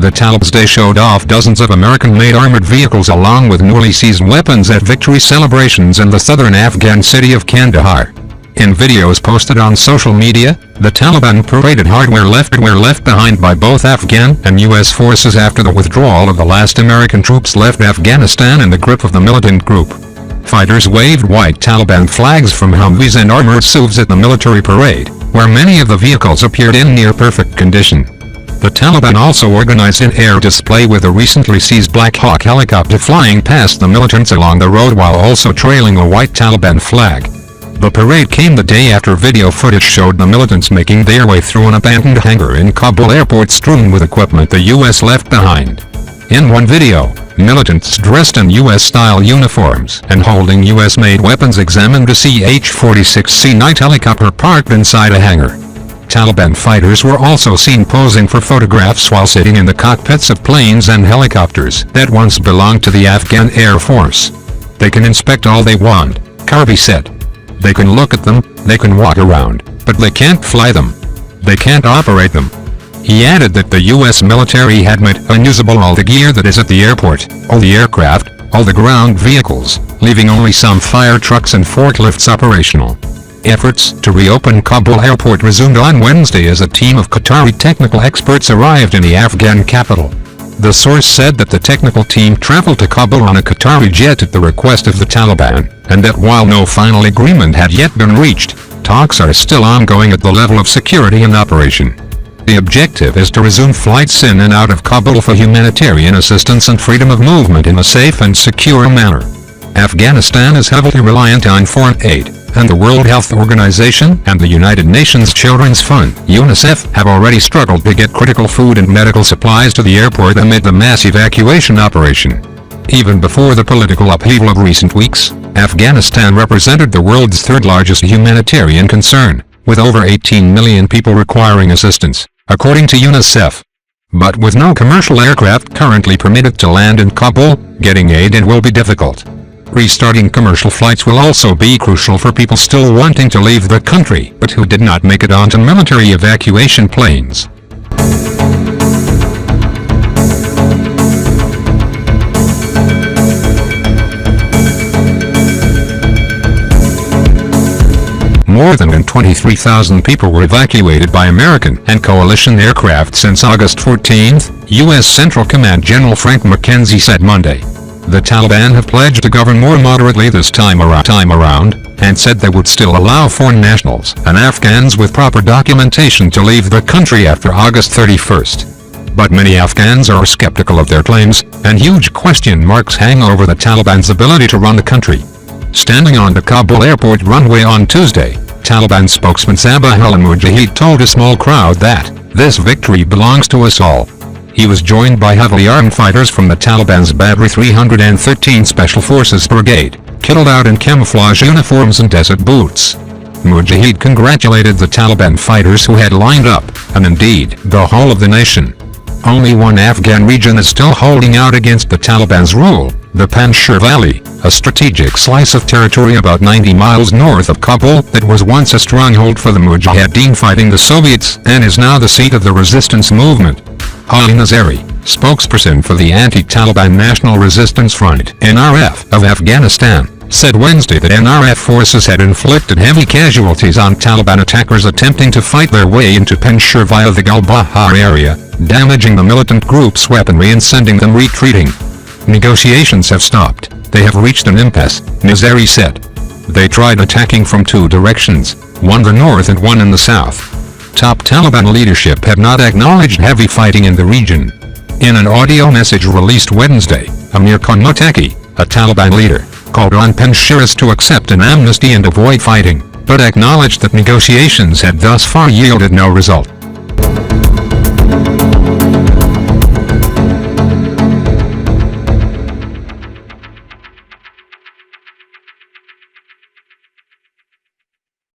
The Taliban showed off dozens of American-made armored vehicles along with newly seized weapons at victory celebrations in the southern Afghan city of Kandahar. In videos posted on social media, the Taliban paraded hardware left behind by both Afghan and U.S. forces after the withdrawal of the last American troops left Afghanistan in the grip of the militant group. Fighters waved white Taliban flags from Humvees and armored SUVs at the military parade, where many of the vehicles appeared in near-perfect condition. The Taliban also organized an air display with a recently seized Black Hawk helicopter flying past the militants along the road while also trailing a white Taliban flag. The parade came the day after video footage showed the militants making their way through an abandoned hangar in Kabul airport strewn with equipment the U.S. left behind. In one video, militants dressed in U.S.-style uniforms and holding U.S.-made weapons examined a CH-46C night helicopter parked inside a hangar. Taliban fighters were also seen posing for photographs while sitting in the cockpits of planes and helicopters that once belonged to the Afghan Air Force. They can inspect all they want, Kirby said. They can look at them, they can walk around, but they can't fly them. They can't operate them. He added that the U.S. military had made unusable all the gear that is at the airport, all the aircraft, all the ground vehicles, leaving only some fire trucks and forklifts operational. Efforts to reopen Kabul airport resumed on Wednesday as a team of Qatari technical experts arrived in the Afghan capital. The source said that the technical team traveled to Kabul on a Qatari jet at the request of the Taliban, and that while no final agreement had yet been reached, talks are still ongoing at the level of security and operation. The objective is to resume flights in and out of Kabul for humanitarian assistance and freedom of movement in a safe and secure manner. Afghanistan is heavily reliant on foreign aid, and the World Health Organization and the United Nations Children's Fund (UNICEF) have already struggled to get critical food and medical supplies to the airport amid the mass evacuation operation. Even before the political upheaval of recent weeks, Afghanistan represented the world's third-largest humanitarian concern, with over 18 million people requiring assistance, according to UNICEF. But with no commercial aircraft currently permitted to land in Kabul, getting aid in will be difficult. Restarting commercial flights will also be crucial for people still wanting to leave the country but who did not make it onto military evacuation planes. More than 23,000 people were evacuated by American and coalition aircraft since August 14, U.S. Central Command General Frank McKenzie said Monday. The Taliban have pledged to govern more moderately this time around, and said they would still allow foreign nationals and Afghans with proper documentation to leave the country after August 31. But many Afghans are skeptical of their claims, and huge question marks hang over the Taliban's ability to run the country. Standing on the Kabul airport runway on Tuesday, Taliban spokesman Zabihullah Mujahid told a small crowd that, "This victory belongs to us all." He was joined by heavily armed fighters from the Taliban's Badri 313 Special Forces Brigade, kitted out in camouflage uniforms and desert boots. Mujahid congratulated the Taliban fighters who had lined up, and indeed, the whole of the nation. Only one Afghan region is still holding out against the Taliban's rule, the Panjshir Valley, a strategic slice of territory about 90 miles north of Kabul that was once a stronghold for the Mujahideen fighting the Soviets and is now the seat of the resistance movement. Ali Nazari, spokesperson for the anti-Taliban National Resistance Front (NRF) of Afghanistan, said Wednesday that NRF forces had inflicted heavy casualties on Taliban attackers attempting to fight their way into Panjshir via the Kandahar area, damaging the militant group's weaponry and sending them retreating. Negotiations have stopped. They have reached an impasse, Nazari said. They tried attacking from two directions, one the north and one in the south. Top Taliban leadership have not acknowledged heavy fighting in the region. In an audio message released Wednesday, Amir Khan Muttaqi, a Taliban leader, called on Panjshiris to accept an amnesty and avoid fighting, but acknowledged that negotiations had thus far yielded no result.